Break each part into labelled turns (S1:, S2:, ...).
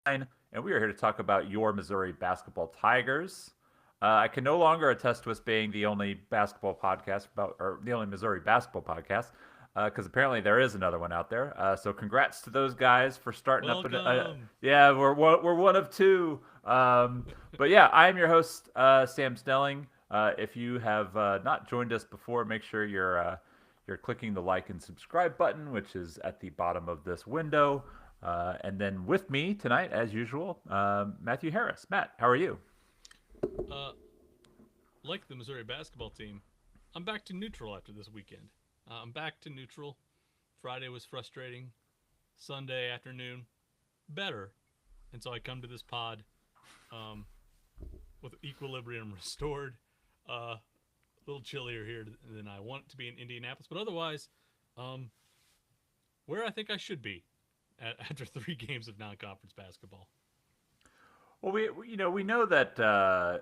S1: and we are here to talk about your Missouri basketball Tigers. I can no longer attest to us being the only basketball podcast about, or the only Missouri basketball podcast, because apparently there is another one out there. So congrats to those guys for starting up.
S2: Welcome.
S1: Yeah, we're one of two. But yeah, I am your host, Sam Snelling. If you have not joined us before, make sure you're clicking the like and subscribe button, which is at the bottom of this window. And then with me tonight, as usual, Matthew Harris. Matt, how are you?
S2: Uh, like the Missouri basketball team, I'm back to neutral after this weekend. I'm back to neutral. Friday was frustrating. Sunday afternoon, better. And so I come to this pod um, with equilibrium restored. A little chillier here than I want it to be in Indianapolis, but otherwise, um, where I think I should be after 3 games of non-conference basketball.
S1: Well, we know that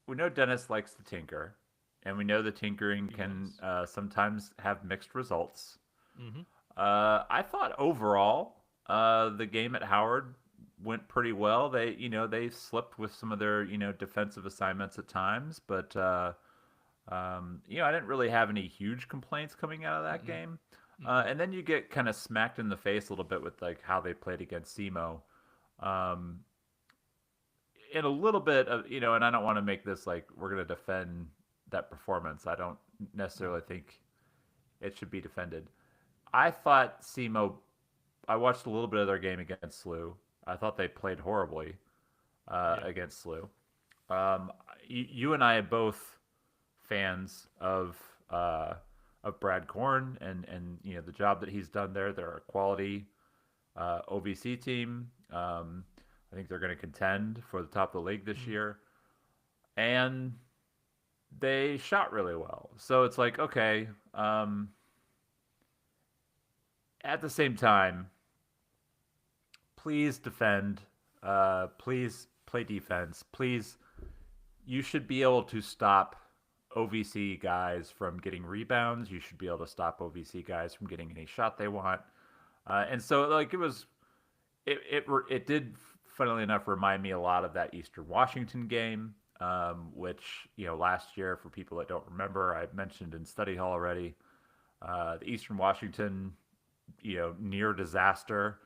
S1: we know Dennis likes to tinker, and we know the tinkering
S2: He
S1: can
S2: does.
S1: sometimes have mixed results.
S2: Mm-hmm.
S1: I thought overall the game at Howard went pretty well. They slipped with some of their defensive assignments at times, but I didn't really have any huge complaints coming out of that
S2: Mm-mm.
S1: game.
S2: Mm-mm.
S1: And then you get kind of smacked in the face a little bit with like how they played against SEMO. Um, in a little bit of and I don't want to make this like we're going to defend that performance. I don't necessarily think it should be defended. I thought SEMO. I watched a little bit of their game against SLU. I thought they played horribly
S2: Yeah.
S1: against SLU. You and I are both fans of Brad Korn and the job that he's done there. They're a quality OVC team. I think they're going to contend for the top of the league this
S2: Mm-hmm.
S1: year, and they shot really well. So it's like okay. At the same time, please defend. Please play defense. Please, you should be able to stop OVC guys from getting rebounds. You should be able to stop OVC guys from getting any shot they want. And so, like, it did, funnily enough, remind me a lot of that Eastern Washington game, which last year, for people that don't remember, I mentioned in study hall already. The Eastern Washington, near disaster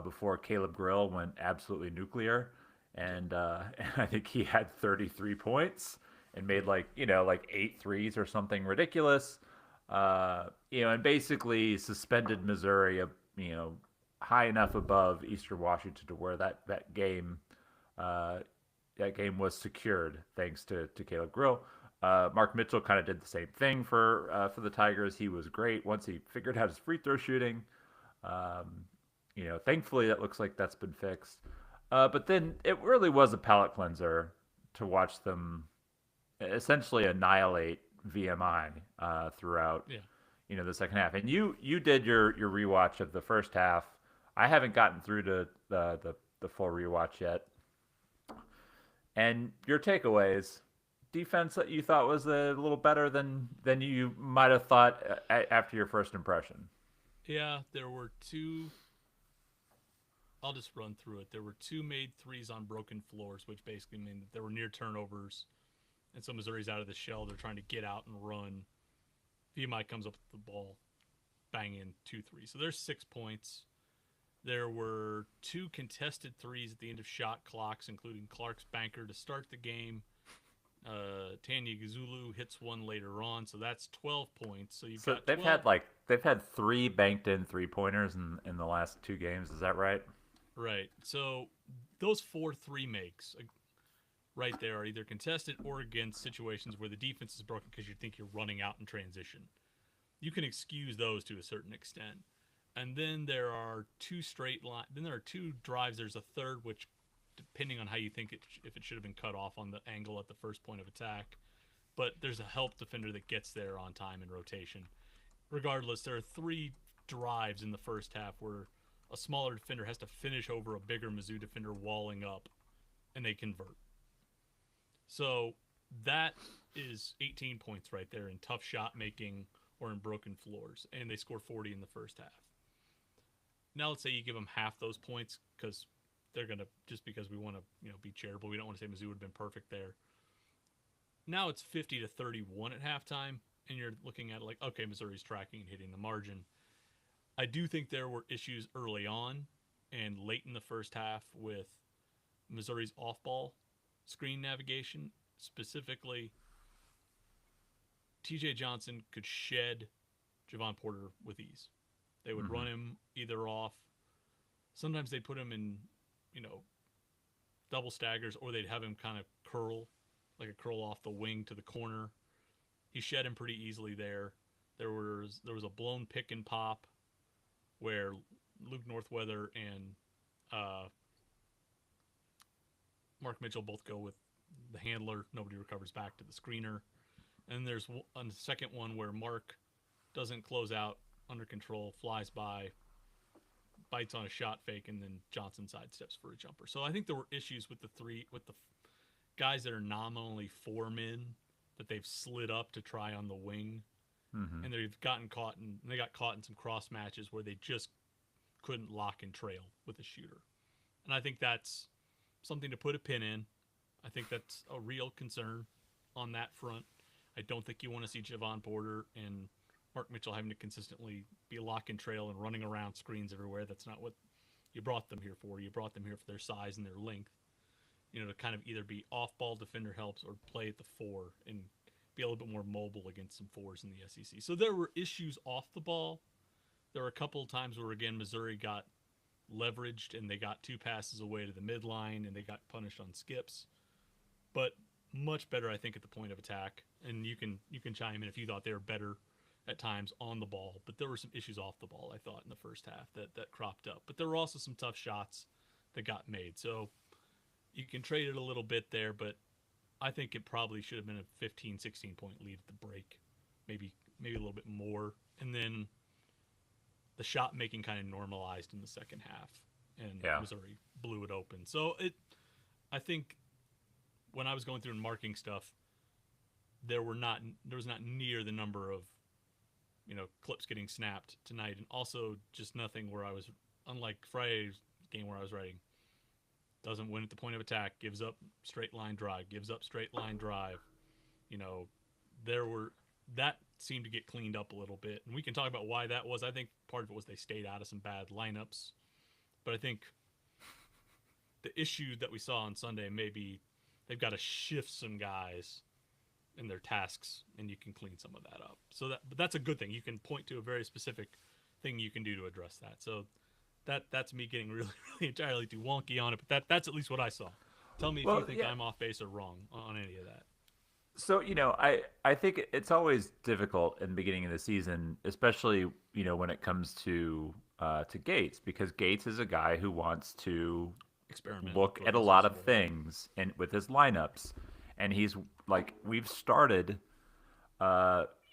S1: before Caleb Grill went absolutely nuclear,
S2: Yep.
S1: and and I think he had 33 points and made
S2: Yep.
S1: like like eight threes or something ridiculous. And basically suspended Missouri, high enough above Eastern Washington to where uh, that game was secured thanks to Caleb Grill. Mark Mitchell kind of did the same thing for the Tigers. He was great once he figured out his free throw shooting. Um, thankfully that looks like that's been fixed. But then it really was a palate cleanser to watch them essentially annihilate VMI throughout
S2: Yeah.
S1: the second half. And you did your rewatch of the first half. I haven't gotten through to the full rewatch yet. And your takeaways, defense that you thought was a little better than you might have thought after your first impression.
S2: Yeah. There were two. I'll just run through it. There were two made threes on broken floors, which basically mean that there were near turnovers. And so Missouri's out of the shell. They're trying to get out and run. VMI comes up with the ball, bang in 2 3. So there's 6 points. There were two contested threes at the end of shot clocks, including Clark's banker to start the game. Tanya Gazulu hits one later on, so that's 12 points. So you've
S1: So
S2: got 12.
S1: they've had three banked in 3 pointers in the last two games. Is that right?
S2: Right. So those 4 3 makes right there are either contested or against situations where the defense is broken because you think you're running out in transition. You can excuse those to a certain extent. And then there are two straight line. Then there are two drives. There's a third, which, depending on how you think if it should have been cut off on the angle at the first point of attack, but there's a help defender that gets there on time in rotation. Regardless, there are 3 drives in the first half where a smaller defender has to finish over a bigger Mizzou defender walling up, and they convert. So that is 18 points right there in tough shot making or in broken floors, and they score 40 in the first half. Now let's say you give them half those points because they're gonna just because we want to be charitable. We don't want to say Mizzou would have been perfect there. Now it's 50-31 at halftime, and you're looking at it like, okay, Missouri's tracking and hitting the margin. I do think there were issues early on and late in the first half with Missouri's off-ball screen navigation. Specifically, TJ Johnson could shed Javon Porter with ease. They would run him either off. Sometimes they'd put him in, double staggers, or they'd have him kind of curl, like a curl off the wing to the corner. He shed him pretty easily there. There was a blown pick and pop where Luke Northweather and Mark Mitchell both go with the handler. Nobody recovers back to the screener. And there's a second one where Mark doesn't close out under control, flies by, bites on a shot fake, and then Johnson sidesteps for a jumper. So I think there were issues with the guys that are nominally 4 men that they've slid up to try on the wing. And they got caught in some cross matches where they just couldn't lock and trail with a shooter. And I think that's something to put a pin in. I think that's a real concern on that front. I don't think you want to see Javon Porter and Mark Mitchell having to consistently be lock and trail and running around screens everywhere. That's not what you brought them here for. You brought them here for their size and their length, to kind of either be off-ball defender helps or play at the 4 and be a little bit more mobile against some 4s in the SEC. So there were issues off the ball. There were a couple of times where, again, Missouri got leveraged and they got 2 passes away to the midline and they got punished on skips. But much better, I think, at the point of attack. And you can chime in if you thought they were better at times on the ball. But there were some issues off the ball, I thought, in the first half that cropped up. But there were also some tough shots that got made. So you can trade it a little bit there, but I think it probably should have been a 15, 16-point lead at the break, maybe a little bit more. And then the shot making kind of normalized in the second half, and Missouri blew it open. So I think when I was going through and marking stuff, there was not near the number of clips getting snapped tonight, and also just nothing where I was, unlike Friday's game where I was writing, doesn't win at the point of attack, gives up straight line drive. That seemed to get cleaned up a little bit. And we can talk about why that was. I think part of it was they stayed out of some bad lineups. But I think the issue that we saw on Sunday, maybe they've got to shift some guys in their tasks, and you can clean some of that up. But that's a good thing. You can point to a very specific thing you can do to address that. So that's me getting really, really entirely too wonky on it, but that's at least what I saw. Tell me if you think I'm off base or wrong on any of that.
S1: So, I think it's always difficult in the beginning of the season, especially, when it comes to Gates, because Gates is a guy who wants to look at a lot of things and with his lineups. And he's like, we've started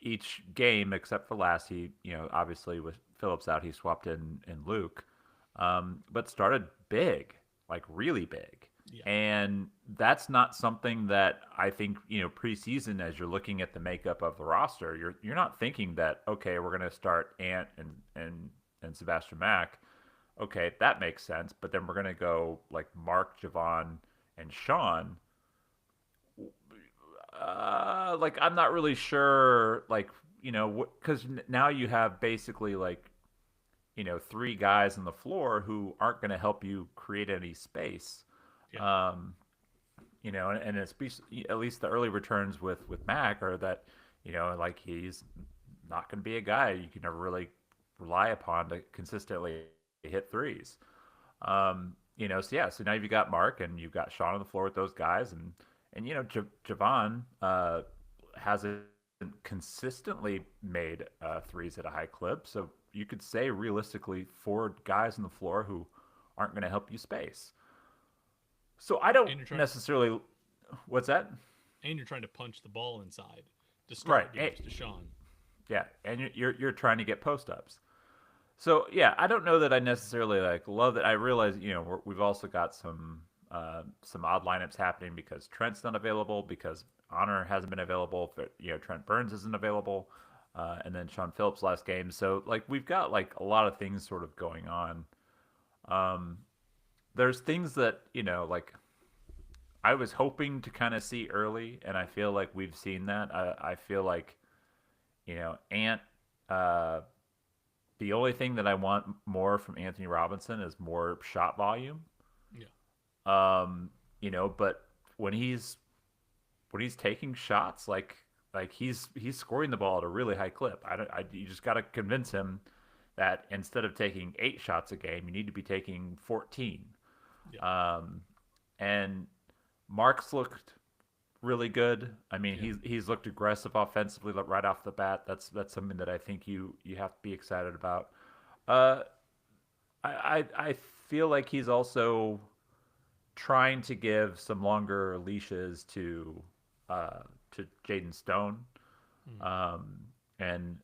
S1: each game except for last. He, obviously with Phillips out, he swapped in Luke. But started big, like really big. Yeah. And that's not something that I think, preseason, as you're looking at the makeup of the roster, you're not thinking that, okay, we're going to start Ant and Sebastian Mack. Okay, that makes sense. But then we're going to go like Mark, Javon, and Sean. I'm not really sure, because now you have basically 3 guys on the floor who aren't going to help you create any space. Yeah. And it's at least the early returns with Mac are that, he's not going to be a guy you can never really rely upon to consistently hit threes. So now you've got Mark and you've got Sean on the floor with those guys, and Javon hasn't consistently made threes at a high clip, so you could say realistically 4 guys on the floor who aren't going to help you space. So I don't necessarily. What's that?
S2: And you're trying to punch the ball inside to start games to Sean.
S1: Yeah, and you're trying to get post ups. So yeah, I don't know that I necessarily love it. I realize we've also got some odd lineups happening because Trent's not available, because Honor hasn't been available. Trent Burns isn't available, and then Sean Phillips last game. So we've got a lot of things sort of going on. there's things that like I was hoping to kind of see early, and I feel like we've seen that. I feel like Ant. Uh, the only thing that I want more from Anthony Robinson is more shot volume.
S2: Yeah.
S1: Um, but when he's taking shots, like he's scoring the ball at a really high clip. You just got to convince him that instead of taking 8 shots a game, you need to be taking 14.
S2: Yeah.
S1: Um, and Mark's looked really good. I mean,
S2: Yeah.
S1: he's looked aggressive offensively right off the bat. That's something that I think you have to be excited about. Uh, I feel like he's also trying to give some longer leashes uh, to Jaden Stone,
S2: Mm.
S1: um, and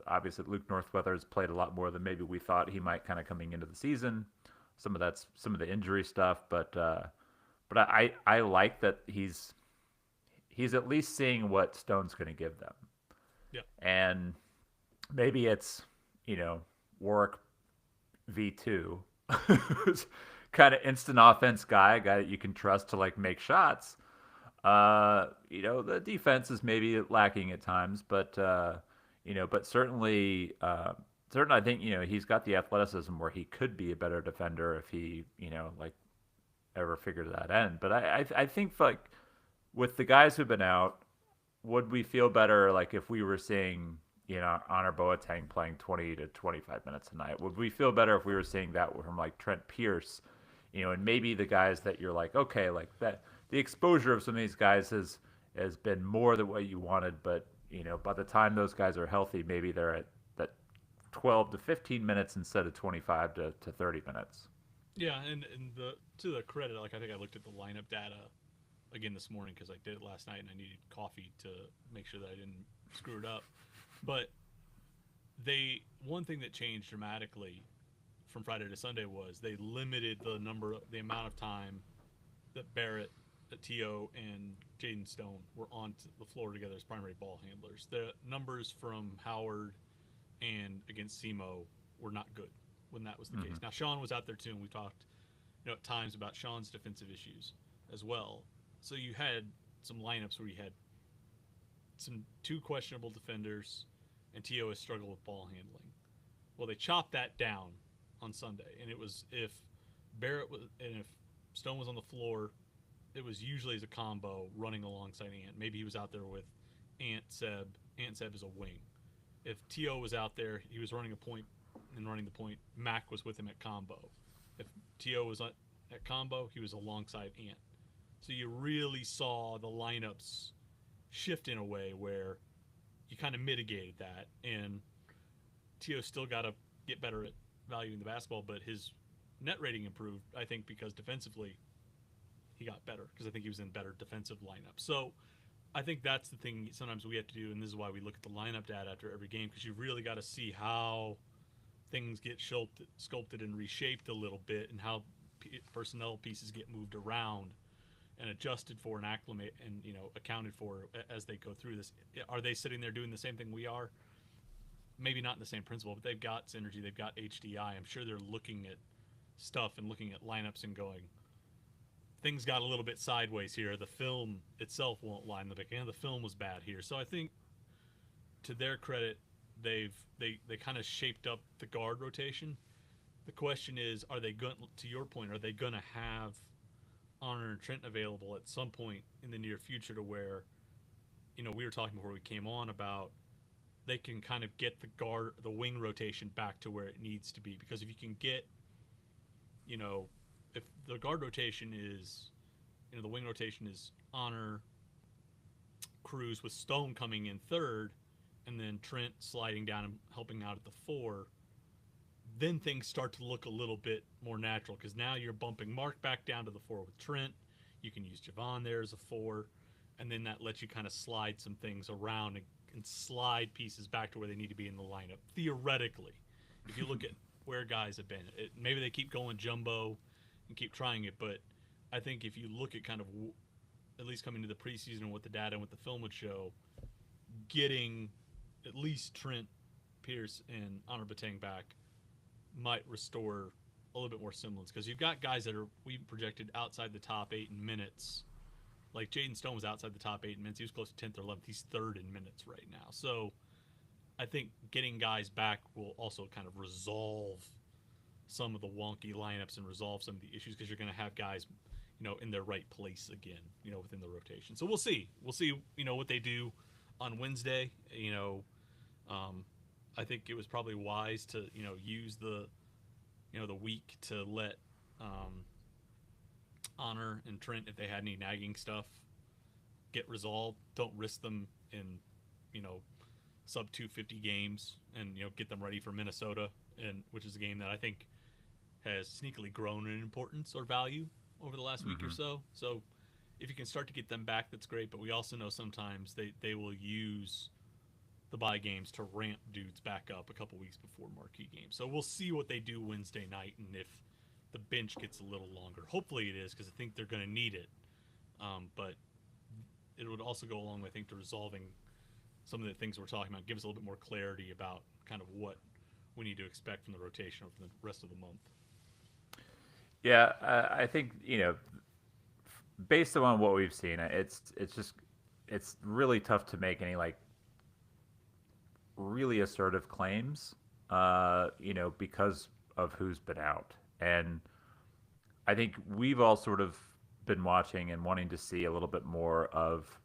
S1: obviously Luke Northweather has played a lot more than maybe we thought he might kind of coming into the season. That's some of the injury stuff, but I like that he's at least seeing what Stone's going to give them,
S2: Yeah.
S1: and maybe it's Warwick V2, kind of instant offense guy, a guy that you can trust to like make shots. The defense is maybe lacking at times, but certainly, certainly, I think he's got the athleticism where he could be a better defender if he like ever figured that end. But I think like with the guys who've been out, would we feel better like if we were seeing Honor Boateng playing 20 to 25 minutes a night? Would we feel better if we were seeing that from like Trent Pierce, and maybe the guys that you're like, okay, like that the exposure of some of these guys has been more than what you wanted, but by the time those guys are healthy, maybe they're at that 12 to 15 minutes instead of 25 to 30 minutes.
S2: Yeah, and the to the credit, like I think I looked at the lineup data again this morning because I did it last night and I needed coffee to make sure that I didn't screw it up. But they one thing that changed dramatically from Friday to Sunday was they limited the amount of time that Barrett, T.O., and Jaden Stone were on the floor together as primary ball handlers. The numbers from Howard and against SEMO were not good when that was the case.
S1: Mm-hmm.
S2: Now Sean was out there too, and we talked, at times about Sean's defensive issues as well. So you had some lineups where you had some two questionable defenders, and T.O. has struggled with ball handling. Well, they chopped that down on Sunday, and it was if Barrett was and if Stone was on the floor, it was usually as a combo running alongside Ant. Maybe he was out there with Ant Seb. Ant Seb is a wing. If T.O. was out there, he was running a point and running the point. Mac was with him at combo. If T.O. was at combo, he was alongside Ant. So you really saw the lineups shift in a way where you kind of mitigated that. And T.O. still got to get better at valuing the basketball, but his net rating improved, I think, because defensively he got better because I think he was in better defensive lineups. So I think that's the thing sometimes we have to do, and this is why we look at the lineup data after every game because you really got to see how things get sculpted and reshaped a little bit and how personnel pieces get moved around and adjusted for and acclimate and accounted for as they go through this. Are they sitting there doing the same thing we are? Maybe not in the same principle, but they've got synergy, they've got HDI. I'm sure they're looking at stuff and looking at lineups and going, things got a little bit sideways here. The film itself won't line the back end. The film was bad here. So I think to their credit, they kind of shaped up the guard rotation. The question is, are they going to your point, are they going to have Honor and Trent available at some point in the near future to where, we were talking before we came on about they can kind of get the wing rotation back to where it needs to be. Because if you can get, if the guard rotation is, the wing rotation is Honor, Cruz with Stone coming in third, and then Trent sliding down and helping out at the 4, then things start to look a little bit more natural because now you're bumping Mark back down to the 4 with Trent. You can use Javon there as a 4, and then that lets you kind of slide some things around and slide pieces back to where they need to be in the lineup. Theoretically, if you look at where guys have been, maybe they keep going jumbo and keep trying it, but I think if you look at kind of at least coming to the preseason and what the data and what the film would show, getting at least Trent, Pierce, and Honor Batang back might restore a little bit more semblance because you've got guys that are we projected outside the top 8 in minutes. Like Jaden Stone was outside the top 8 in minutes. He was close to 10th or 11th. He's third in minutes right now. So I think getting guys back will also kind of resolve some of the wonky lineups and resolve some of the issues because you're going to have guys, in their right place again, within the rotation. So we'll see. We'll see, what they do on Wednesday. I think it was probably wise to, use the week to let Honor and Trent, if they had any nagging stuff, get resolved. Don't risk them in, sub 250 games and, get them ready for Minnesota, and which is a game that I think has sneakily grown in importance or value over the last week or so. So if you can start to get them back, that's great. But we also know sometimes they will use the bye games to ramp dudes back up a couple weeks before marquee games. So we'll see what they do Wednesday night and if the bench gets a little longer. Hopefully it is because I think they're going to need it. But it would also go along, I think, to resolving some of the things we're talking about, give us a little bit more clarity about kind of what we need to expect from the rotation over the rest of the month.
S1: Yeah, I think based on what we've seen, it's really tough to make any like really assertive claims, because of who's been out, and I think we've all sort of been watching and wanting to see a little bit more of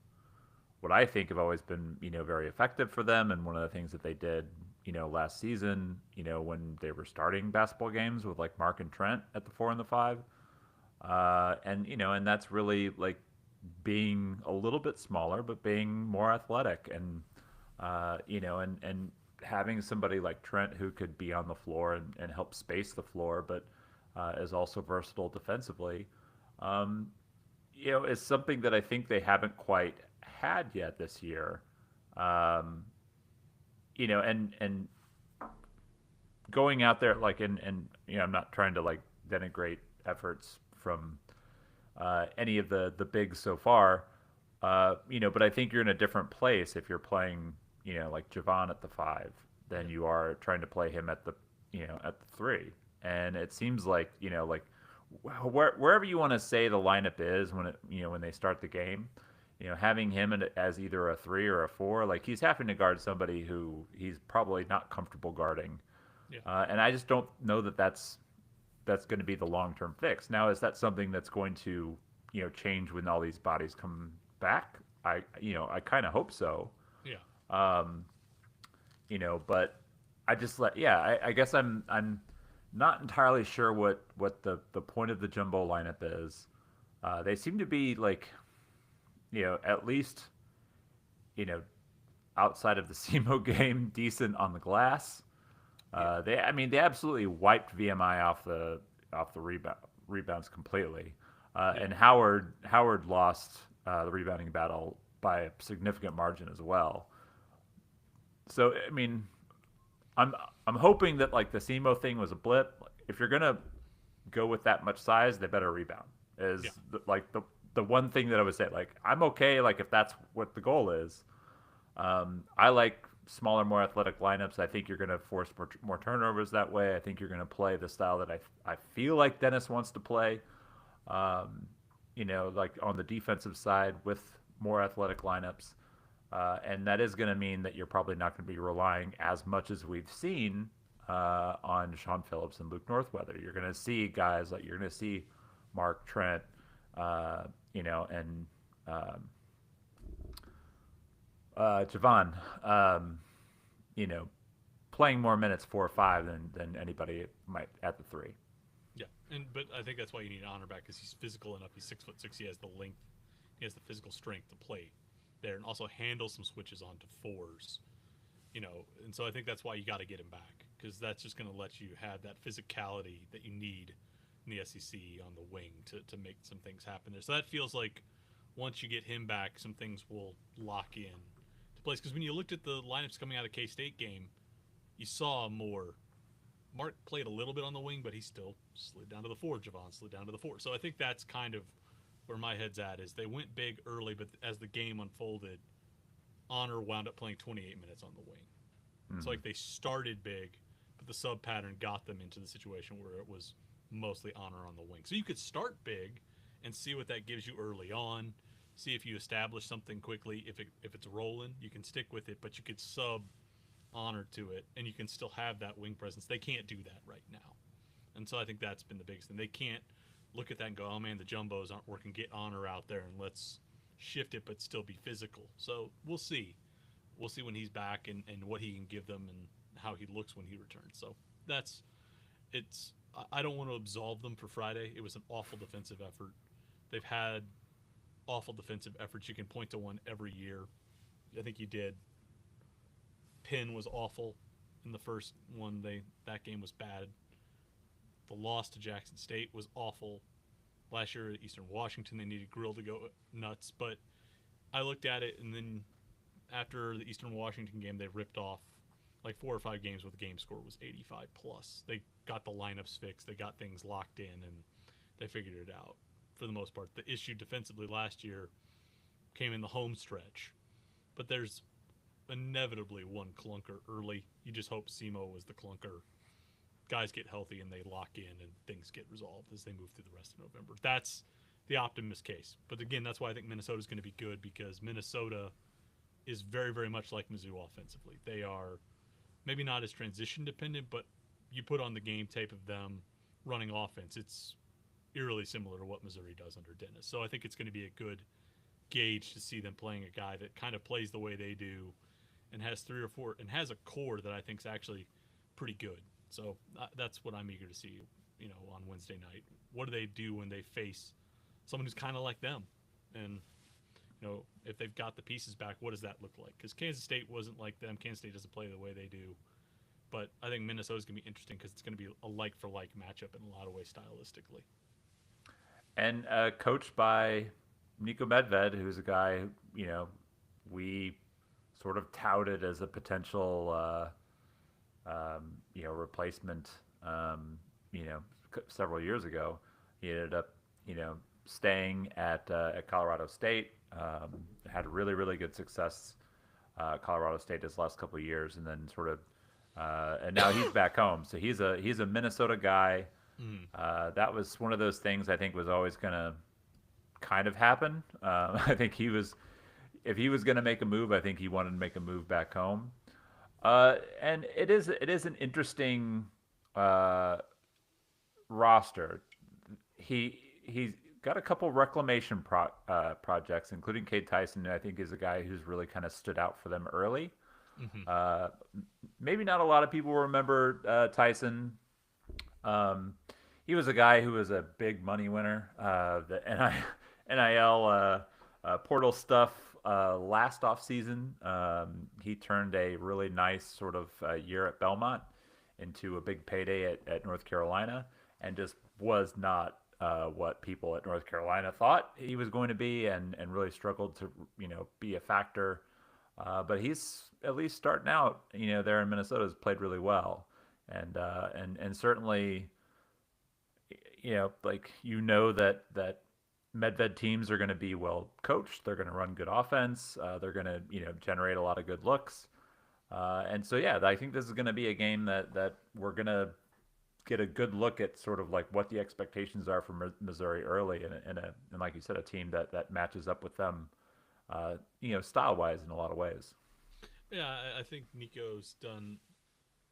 S1: what I think have always been, very effective for them, and one of the things that they did, last season, when they were starting basketball games with like Mark and Trent at the 4 and the 5, and that's really like being a little bit smaller but being more athletic, and and having somebody like Trent who could be on the floor and help space the floor, but is also versatile defensively, is something that I think they haven't quite had yet this year. And going out there like and I'm not trying to like denigrate efforts from any of the bigs so far, but I think you're in a different place if you're playing, like Javon at the 5 than you are trying to play him at the at the 3. And it seems like like wherever you want to say the lineup is when it when they start the game, having him as either a 3 or a 4, like he's having to guard somebody who he's probably not comfortable guarding.
S2: Yeah.
S1: And I just don't know that that's going to be the long-term fix. Now, is that something that's going to, change when all these bodies come back? I kind of hope so.
S2: Yeah.
S1: But I just I guess I'm not entirely sure what the point of the jumbo lineup is. They seem to be like, at least, outside of the SEMO game, decent on the glass. They absolutely wiped VMI off the rebounds completely, and Howard lost the rebounding battle by a significant margin as well. So I'm hoping that like the SEMO thing was a blip. If you're gonna go with that much size, they better rebound. The one thing that I would say, like I'm okay, like if that's what the goal is. I like smaller, more athletic lineups. I think you're going to force more turnovers that way. I think you're going to play the style that I feel like Dennis wants to play, like on the defensive side with more athletic lineups. And that is going to mean that you're probably not going to be relying as much as we've seen on Sean Phillips and Luke Northweather. You're going to see guys like you're going to see Mark Trent, and Javon, playing more minutes 4 or 5 than anybody might at the 3.
S2: Yeah, but I think that's why you need Honor back because he's physical enough. He's 6'6". He has the length, he has the physical strength to play there, and also handle some switches onto 4s. And so I think that's why you got to get him back because that's just going to let you have that physicality that you need in the SEC on the wing to make some things happen there. So that feels like once you get him back, some things will lock in to place. Because when you looked at the lineups coming out of K-State game, you saw more. Mark played a little bit on the wing, but he still slid down to the 4. Javon slid down to the 4. So I think that's kind of where my head's at is they went big early, but as the game unfolded, Honor wound up playing 28 minutes on the wing. Mm-hmm. So like they started big, but the sub pattern got them into the situation where it was mostly honor on the wing. So you could start big and see what that gives you early on. See if you establish something quickly. If it's rolling, you can stick with it, but you could sub honor to it, and you can still have that wing presence. They can't do that right now, and so I think that's been the biggest thing. They can't look at that and go, "Oh man, the jumbos aren't working. Get honor out there and let's shift it, but still be physical." So we'll see. We'll see when he's back and what he can give them and how he looks when he returns. So that's it's. I don't want to absolve them for Friday. It was an awful defensive effort. They've had awful defensive efforts. You can point to one every year. I think you did. Penn was awful in the first one. That game was bad. The loss to Jackson State was awful. Last year at Eastern Washington, they needed Grill to go nuts. But I looked at it, and then after the Eastern Washington game, they ripped off like 4 or 5 games where the game score was 85 plus. They got the lineups fixed. They got things locked in, and they figured it out for the most part. The issue defensively last year came in the home stretch. But there's inevitably one clunker early. You just hope SEMO was the clunker. Guys get healthy and they lock in and things get resolved as they move through the rest of November. That's the optimist case. But again, that's why I think Minnesota's going to be good, because Minnesota is very, very much like Mizzou offensively. They are maybe not as transition dependent, but you put on the game tape of them running offense, it's eerily similar to what Missouri does under Dennis. So I think it's going to be a good gauge to see them playing a guy that kind of plays the way they do and has 3 or 4 and has a core that I think is actually pretty good. So that's what I'm eager to see, on Wednesday night. What do they do when they face someone who's kind of like them? And, if they've got the pieces back, what does that look like? Because Kansas State wasn't like them. Kansas State doesn't play the way they do. But I think Minnesota's going to be interesting because it's going to be a like-for-like matchup in a lot of ways stylistically.
S1: And coached by Nico Medved, who's a guy, we sort of touted as a potential, replacement, several years ago. He ended up, staying at Colorado State. Had really, really good success Colorado State his last couple of years, and then sort of, and now he's back home. So he's a Minnesota guy. That was one of those things I think was always going to kind of happen. I think if he was going to make a move, I think he wanted to make a move back home. And it is an interesting roster. He's got a couple reclamation projects, including Cade Tyson, who I think is a guy who's really kind of stood out for them early. Maybe not a lot of people remember Tyson. He was a guy who was a big money winner. The NIL portal stuff last offseason. He turned a really nice sort of year at Belmont into a big payday at North Carolina, and just was not what people at North Carolina thought he was going to be, and really struggled to be a factor. But he's at least starting out, there in Minnesota, has played really well, and certainly, that Medved teams are going to be well coached. They're going to run good offense. They're going to generate a lot of good looks. And so yeah, I think this is going to be a game that we're going to get a good look at sort of like what the expectations are for Missouri early, and like you said, a team that matches up with them, style wise in a lot of ways.
S2: Yeah, I think Nico's done.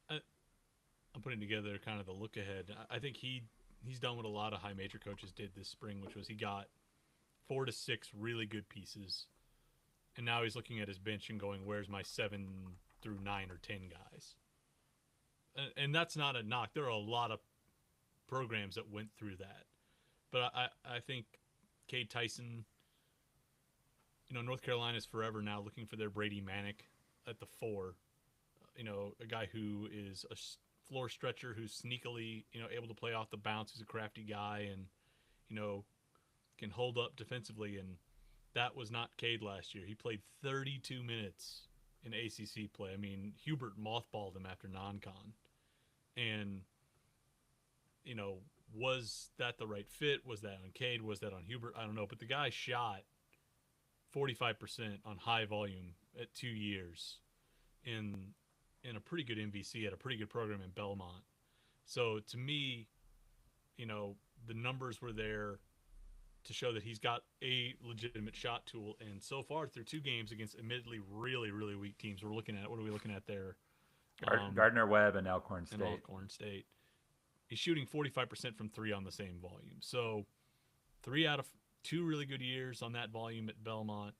S2: I'm putting together kind of the look ahead. I think he's done what a lot of high major coaches did this spring, which was he got 4 to 6 really good pieces, and now he's looking at his bench and going, "Where's my 7 through 9 or 10 guys?" And that's not a knock. There are a lot of programs that went through that, but I think Cade Tyson, North Carolina's forever now looking for their Brady Manick at the 4. A guy who is a floor stretcher, who's sneakily, able to play off the bounce, who's a crafty guy, and, can hold up defensively. And that was not Cade last year. He played 32 minutes in ACC play. I mean, Hubert mothballed him after non-con. And, was that the right fit? Was that on Cade? Was that on Hubert? I don't know. But the guy shot 45% on high volume at 2 years in a pretty good MVC at a pretty good program in Belmont. So to me, the numbers were there to show that he's got a legitimate shot tool. And so far, through 2 games against admittedly really, really weak teams, we're looking at what are we looking at there?
S1: Gardner Webb and Alcorn
S2: And
S1: State.
S2: Alcorn State. He's shooting 45% from three on the same volume. So 3 out of 2 really good years on that volume at Belmont.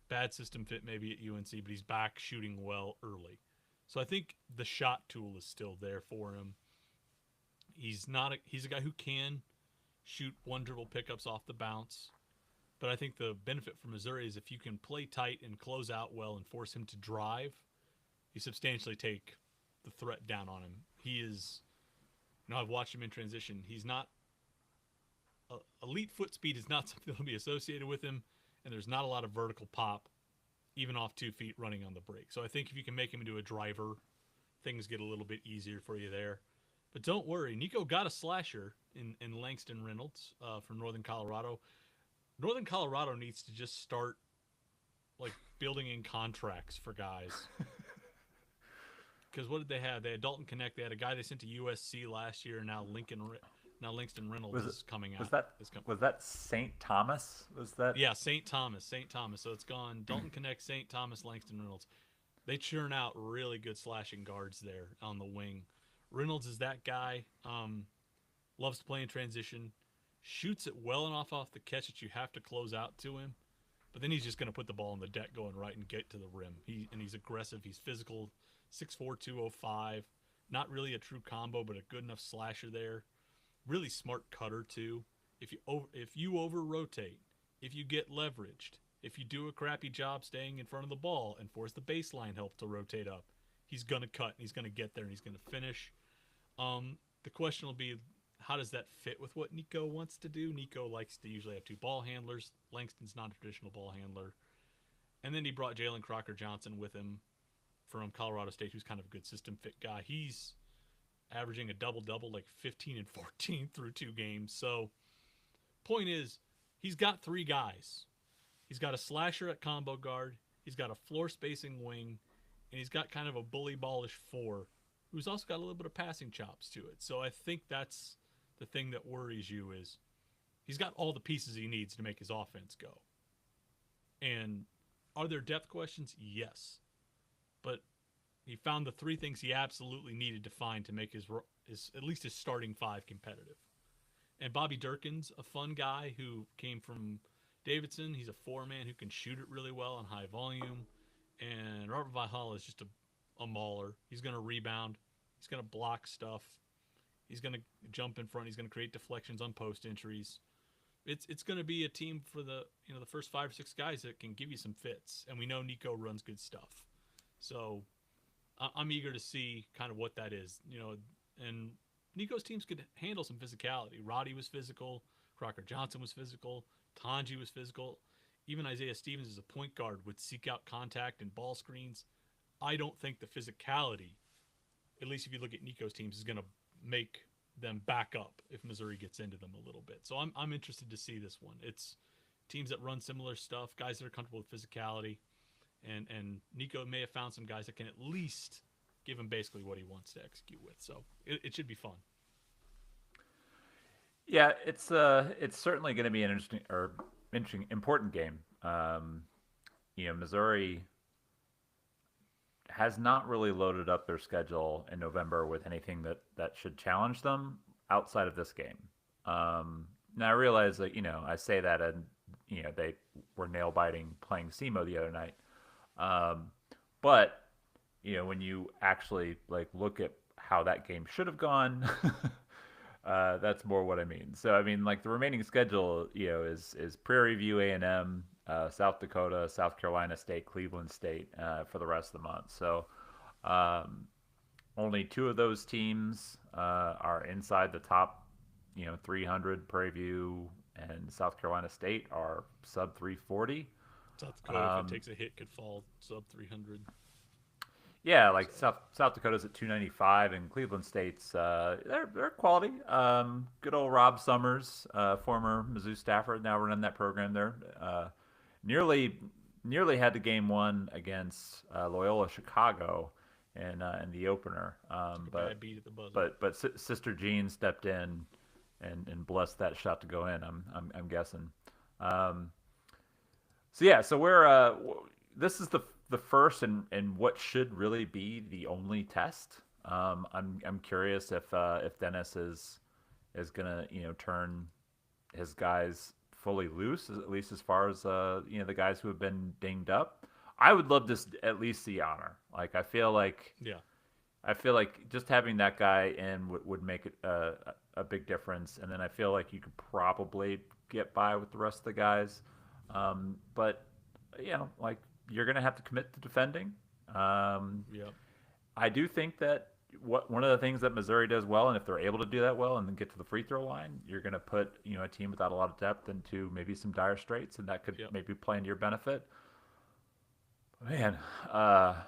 S2: Bad system fit maybe at UNC, but he's back shooting well early. So I think the shot tool is still there for him. He's a guy who can shoot one dribble pickups off the bounce. But I think the benefit for Missouri is if you can play tight and close out well and force him to drive, you substantially take the threat down on him. He is, I've watched him in transition. He's not, elite foot speed is not something that will be associated with him, and there's not a lot of vertical pop, even off 2 feet running on the break. So I think if you can make him into a driver, things get a little bit easier for you there. But don't worry, Nico got a slasher in Langston Reynolds from Northern Colorado. Northern Colorado needs to just start building in contracts for guys. Because what did they have? They had Dalton Connect. They had a guy they sent to USC last year. Now Langston Reynolds is coming out.
S1: Was that St. Thomas? Was that?
S2: Yeah, St. Thomas. So it's gone Dalton Connect, St. Thomas, Langston Reynolds. They churn out really good slashing guards there on the wing. Reynolds is that guy. Loves to play in transition. Shoots it well enough off the catch that you have to close out to him. But then he's just going to put the ball on the deck going right and get to the rim. He's aggressive. He's physical. 6'4", 205. Not really a true combo, but a good enough slasher there. Really smart cutter too. If you over rotate, if you get leveraged, if you do a crappy job staying in front of the ball and force the baseline help to rotate up, he's going to cut and he's going to get there and he's going to finish. The question will be, how does that fit with what Nico wants to do? Nico likes to usually have 2 ball handlers. Langston's not a traditional ball handler. And then he brought Jalen Crocker-Johnson with him from Colorado State, who's kind of a good system fit guy. He's averaging a double-double, 15 and 14 through 2 games. So point is, he's got 3 guys. He's got a slasher at combo guard. He's got a floor spacing wing. And he's got kind of a bully ballish 4, who's also got a little bit of passing chops to it. So I think that's the thing that worries you is he's got all the pieces he needs to make his offense go. And are there depth questions? Yes. But he found the 3 things he absolutely needed to find to make his at least his starting 5 competitive. And Bobby Durkin's a fun guy who came from Davidson. He's a 4-man who can shoot it really well on high volume. And Robert Valhalla is just a mauler. He's going to rebound. He's going to block stuff. He's going to jump in front. He's going to create deflections on post entries. It's going to be a team for the first 5 or 6 guys that can give you some fits. And we know Nico runs good stuff. So I'm eager to see kind of what that is. And Nico's teams could handle some physicality. Roddy was physical. Crocker-Johnson was physical. Tanji was physical. Even Isaiah Stevens as a point guard would seek out contact and ball screens. I don't think the physicality, at least if you look at Nico's teams, is going to make them back up if Missouri gets into them a little bit. So I'm interested to see this one. It's teams that run similar stuff, guys that are comfortable with physicality, and Nico may have found some guys that can at least give him basically what he wants to execute with. So it should be fun.
S1: Yeah, it's certainly going to be an interesting, important game. Missouri has not really loaded up their schedule in November with anything that should challenge them outside of this game. Now I realize that I say that, and they were nail biting playing SEMO the other night, but when you actually look at how that game should have gone. That's more what I mean. So I mean, the remaining schedule, is Prairie View A&M, South Dakota, South Carolina State, Cleveland State for the rest of the month. So only 2 of those teams are inside the top, 300. Prairie View and South Carolina State are sub 340.
S2: South Dakota, if it takes a hit, could fall sub 300.
S1: Yeah, South Dakota's at 295, and Cleveland State's they're quality. Good old Rob Summers, former Mizzou staffer, now running that program there. Nearly had the game won against Loyola Chicago in the opener.
S2: But Sister Jean
S1: stepped in and bless that shot to go in. I'm guessing. Um, so yeah, so we're this is the first and what should really be the only test. I'm curious if Dennis is gonna turn his guys fully loose, at least as far as the guys who have been dinged up. I would love to at least see Honor. Like
S2: Yeah.
S1: I feel like just having that guy in would make it a big difference, and then I feel like you could probably get by with the rest of the guys. But like you're gonna have to commit to defending. Um,
S2: Yeah.
S1: I do think that one of the things that Missouri does well, and if they're able to do that well and then get to the free throw line, you're going to put a team without a lot of depth into maybe some dire straits, and that could
S2: Yep.
S1: maybe play into your benefit. Man, uh,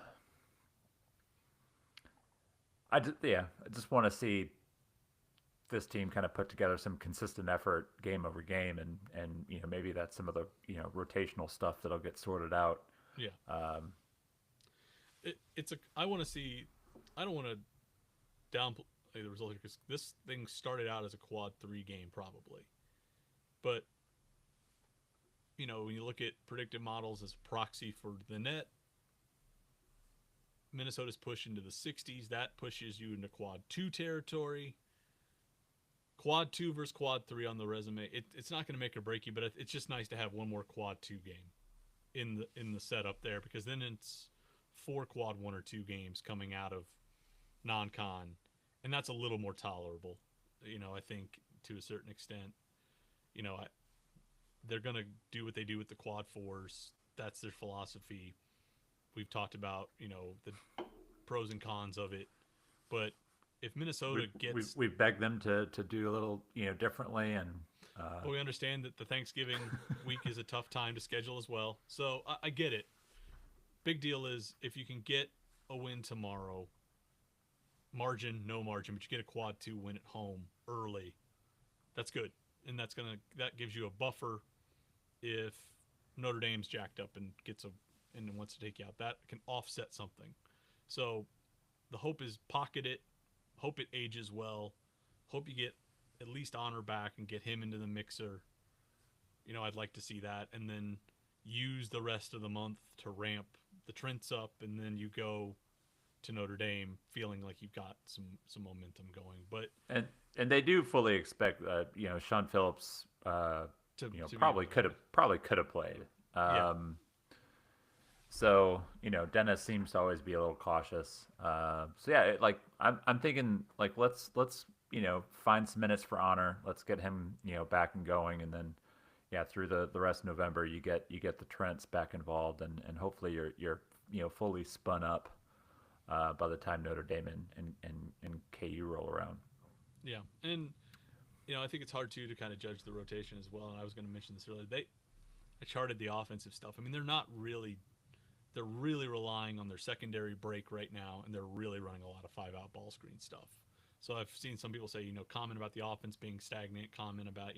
S1: I just want to see this team kind of put together some consistent effort game over game, and maybe that's some of the rotational stuff that'll get sorted out.
S2: Yeah.
S1: Um,
S2: It's a. I want to see. I don't want to downplay the result because this thing started out as a quad three game probably, but when you look at predictive models as proxy for the net, Minnesota's push into the 60s. That pushes you into quad two territory. Quad two versus quad three on the resume. It's not going to make or break you, but it's just nice to have one more quad two game in the setup there because then it's four quad one or two games coming out of non-con, and that's a little more tolerable. I think to a certain extent. You know, I, they're going to do what they do with the quad fours. That's their philosophy. We've talked about the pros and cons of it, but if Minnesota gets,
S1: we begged them to do a little differently, and
S2: but we understand that the Thanksgiving week is a tough time to schedule as well. So I get it. Big deal is if you can get a win tomorrow, margin, no margin, but you get a quad two win at home early. That's good, and that gives you a buffer if Notre Dame's jacked up and gets a and wants to take you out. That can offset something. So the hope is pocket it. Hope it ages well. Hope you get at least Honor back and get him into the mixer. I'd like to see that, and then use the rest of the month to ramp the Trents up, and then you go to Notre Dame feeling like you've got some momentum going. But
S1: and they do fully expect that Sean Phillips
S2: to
S1: probably could have played.
S2: yeah,
S1: So Dennis seems to always be a little cautious. So yeah, I'm thinking like let's find some minutes for Honor. Let's get him back and going, and then yeah through the rest of November you get the Trents back involved, and hopefully you're fully spun up by the time Notre Dame and KU roll around.
S2: yeah, and I think it's hard too to kind of judge the rotation as well. And I was going to mention this earlier. I charted the offensive stuff. I mean, they're really relying on their secondary break right now, and they're really running a lot of 5-out ball screen stuff. So I've seen some people say, comment about the offense being stagnant, comment about,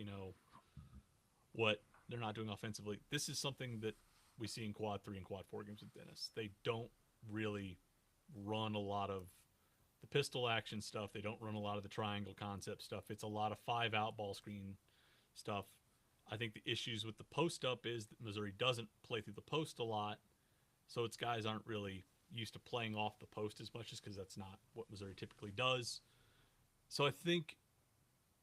S2: what they're not doing offensively. This is something that we see in quad three and quad four games with Dennis. They don't really run a lot of the pistol action stuff. They don't run a lot of the triangle concept stuff. It's a lot of 5-out ball screen stuff. I think the issues with the post up is that Missouri doesn't play through the post a lot. So its guys aren't really used to playing off the post as much, just because that's not what Missouri typically does. So I think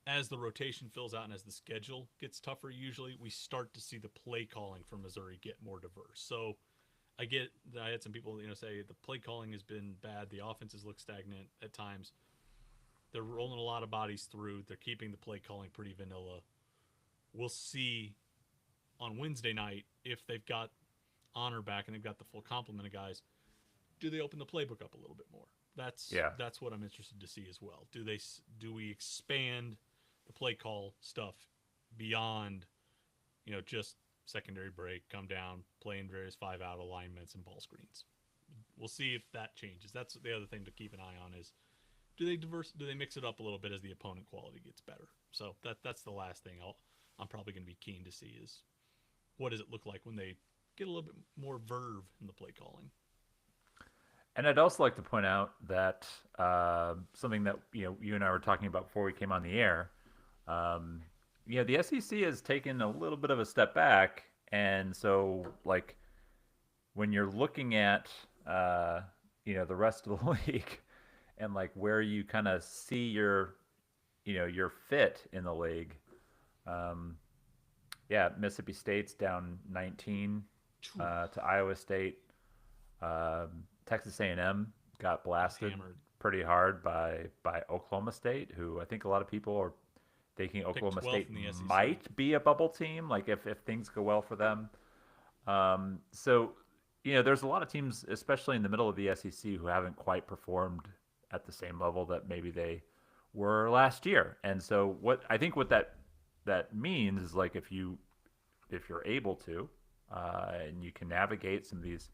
S2: as the rotation fills out and as the schedule gets tougher, usually we start to see the play calling for Missouri get more diverse. So I had some people say the play calling has been bad. The offenses look stagnant at times. They're rolling a lot of bodies through. They're keeping the play calling pretty vanilla. We'll see on Wednesday night if they've got Honor back and they've got the full complement of guys. Do they open the playbook up a little bit more?
S1: Yeah.
S2: That's what I'm interested to see as well. Do we expand the play call stuff beyond just secondary break, come down, play in various 5-out alignments and ball screens? We'll see if that changes. That's the other thing to keep an eye on is do they mix it up a little bit as the opponent quality gets better? So that's the last thing I'm probably going to be keen to see is what does it look like when they get a little bit more verve in the play calling.
S1: And I'd also like to point out that something that you and I were talking about before we came on the air. The SEC has taken a little bit of a step back, and so like when you're looking at the rest of the league and like where you kind of see your fit in the league. Um, Mississippi State's down 19 to Iowa State. Texas A&M got blasted
S2: Hammered.
S1: pretty hard by Oklahoma State, who I think a lot of people are thinking
S2: Picked
S1: Oklahoma
S2: 12th
S1: State
S2: in the SEC.
S1: might be a bubble team, like if things go well for them. There's a lot of teams, especially in the middle of the SEC, who haven't quite performed at the same level that maybe they were last year. And so what that means is like if you're able to, and you can navigate some of these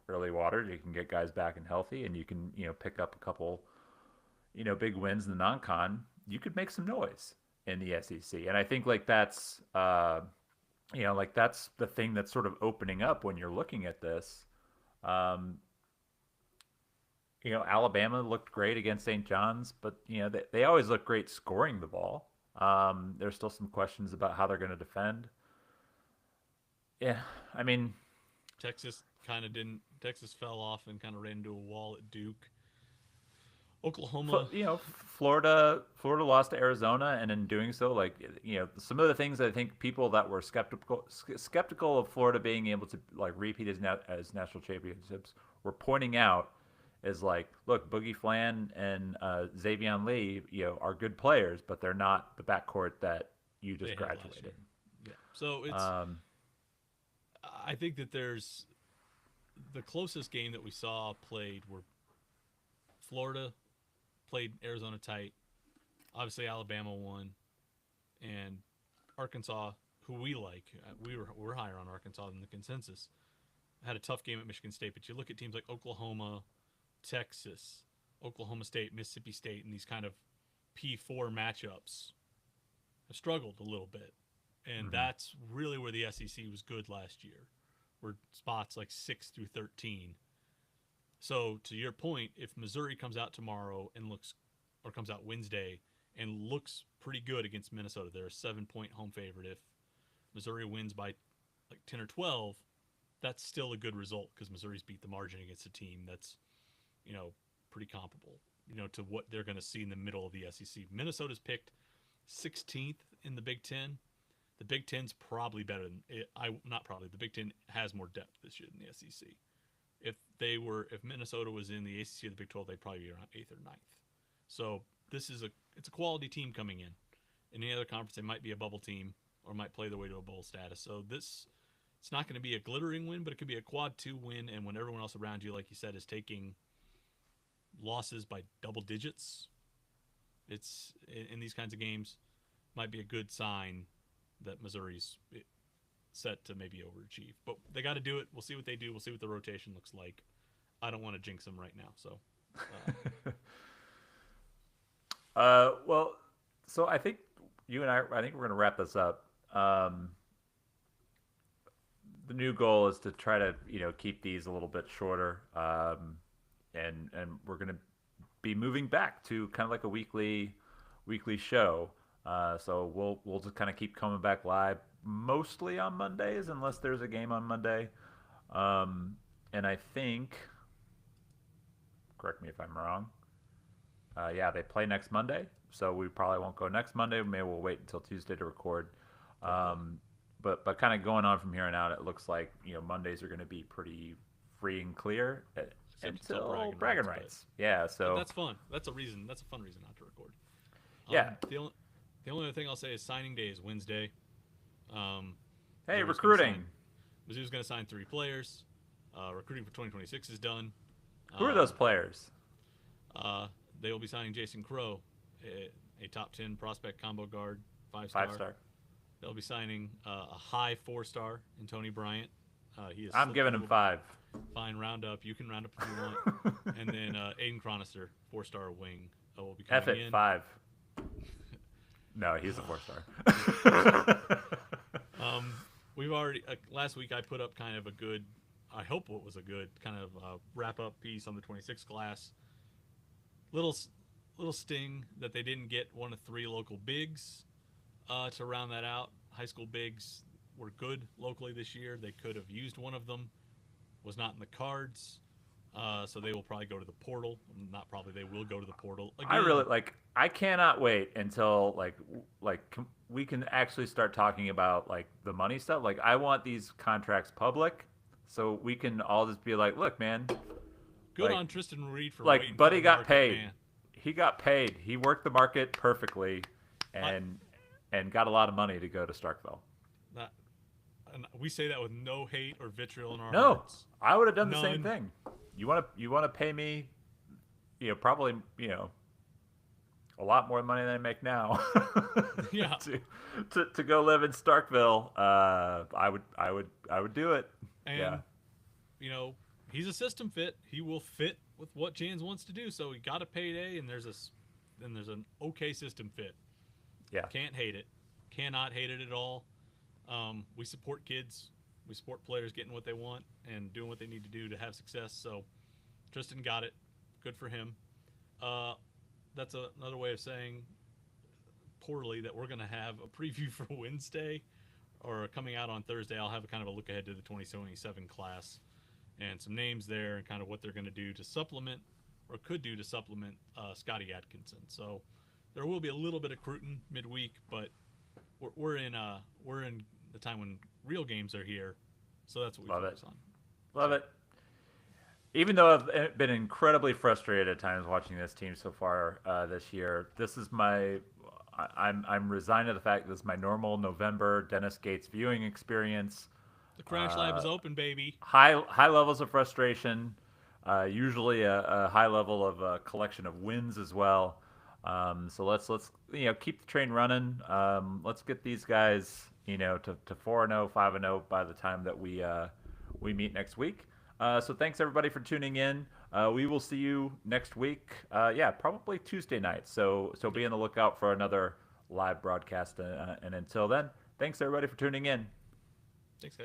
S1: early waters, you can get guys back and healthy, and you can pick up a couple big wins in the non-con. You could make some noise in the SEC, and I think like that's the thing that's sort of opening up when you're looking at this. Um, Alabama looked great against St. John's, but they always look great scoring the ball. There's still some questions about how they're going to defend. Yeah, I mean,
S2: Texas kind of didn't. Texas fell off and kind of ran into a wall at Duke. Oklahoma,
S1: Florida lost to Arizona, and in doing so, like some of the things I think people that were skeptical of Florida being able to like repeat as national championships were pointing out is like, look, Boogie Flan and Xavier Lee, are good players, but they're not the backcourt that you just graduated.
S2: Yeah. So it's. I think that there's the closest game that we saw played were Florida played Arizona tight. Obviously, Alabama won, and Arkansas, who we like, we're higher on Arkansas than the consensus, had a tough game at Michigan State. But you look at teams like Oklahoma, Texas, Oklahoma State, Mississippi State, and these kind of P4 matchups have struggled a little bit. And that's really where the SEC was good last year, were spots like 6 through 13. So to your point, if Missouri comes out tomorrow and comes out Wednesday and looks pretty good against Minnesota, they're a 7-point home favorite. If Missouri wins by like 10 or 12, that's still a good result because Missouri's beat the margin against a team that's, pretty comparable, to what they're going to see in the middle of the SEC. Minnesota's picked 16th in the Big Ten. The Big Ten's probably better than it. Not probably. The Big Ten has more depth this year than the SEC. If Minnesota was in the ACC or the Big 12, they'd probably be around 8th or 9th. So it's a quality team coming in. In any other conference, they might be a bubble team or might play their way to a bowl status. So it's not going to be a glittering win, but it could be a quad 2 win. And when everyone else around you, like you said, is taking losses by double digits, it's in these kinds of games might be a good sign that Missouri's set to maybe overachieve. But they got to do it. We'll see what they do. We'll see what the rotation looks like. I don't want to jinx them right now. So,
S1: so I think you and I think we're going to wrap this up. The new goal is to try to keep these a little bit shorter, and we're going to be moving back to kind of like a weekly show. So we'll just kind of keep coming back live, mostly on Mondays, unless there's a game on Monday. And I think, correct me if I'm wrong. They play next Monday, so we probably won't go next Monday. Maybe we'll wait until Tuesday to record. But kind of going on from here on out, it looks like Mondays are going to be pretty free and clear until bragging rights. Yeah, so
S2: but that's fun. That's a fun reason not to record.
S1: Yeah.
S2: The only other thing I'll say is signing day is Wednesday.
S1: Hey, recruiting.
S2: Mizzou's going to sign 3 players. Recruiting for 2026 is done.
S1: Who are those players?
S2: They will be signing Jason Crow, a top 10 prospect combo guard, 5-star. They'll be signing a high 4-star in Tony Bryant.
S1: I'm giving him 5.
S2: Fine, round up. You can round up if you want. And then Aiden Chronister, 4-star wing, will be coming in.
S1: 5. No, he's a 4-star.
S2: We've already last week I put up kind of a good, I hope it was a good kind of wrap up piece on the 26 class. Little sting that they didn't get one of 3 local bigs. To round that out, high school bigs were good locally this year. They could have used one of them. Was not in the cards. So they will probably go to the portal. Not probably. They will go to the portal
S1: I really
S2: again.
S1: like. I cannot wait until we can actually start talking about like the money stuff. Like I want these contracts public, so we can all just be like, look, man,
S2: Good
S1: like
S2: on Tristan Reed for
S1: like
S2: waiting for
S1: Buddy
S2: the
S1: got
S2: market,
S1: paid.
S2: man.
S1: He got paid. He worked the market perfectly,
S2: I
S1: and got a lot of money to go to Starkville.
S2: that and we say that with no hate or vitriol in our
S1: No,
S2: hearts.
S1: I would have done the same
S2: None.
S1: thing. You want to pay me, probably a lot more money than I make now
S2: Yeah.
S1: to go live in Starkville. I would do it. Yeah,
S2: And he's a system fit. He will fit with what Jans wants to do. So he got a payday, and there's an okay system fit.
S1: yeah.
S2: Can't hate it. Cannot hate it at all. We support kids. We support players getting what they want and doing what they need to do to have success. So Tristan got it. Good for him. Uh, that's another way of saying poorly that we're going to have a preview for Wednesday or coming out on Thursday. I'll have a kind of a look ahead to the 2027 class and some names there and kind of what they're going to do to supplement or could do to supplement Scotty Atkinson. So there will be a little bit of Cruton midweek, but we're in the time when real games are here, so that's what we
S1: Love it.
S2: focus on.
S1: Love
S2: So
S1: it. Even though I've been incredibly frustrated at times watching this team so far this year, this is my. I'm resigned to the fact that this is my normal November Dennis Gates viewing experience.
S2: the Crash Lab
S1: Uh,
S2: is open, baby.
S1: high levels of frustration, usually a high level of collection of wins as well. So let's keep the train running. Let's get these guys to 4-0, 5-0 by the time that we meet next week. So thanks everybody for tuning in. We will see you next week. Yeah, probably Tuesday night. So be on the lookout for another live broadcast. And until then, thanks everybody for tuning in.
S2: Thanks, guys.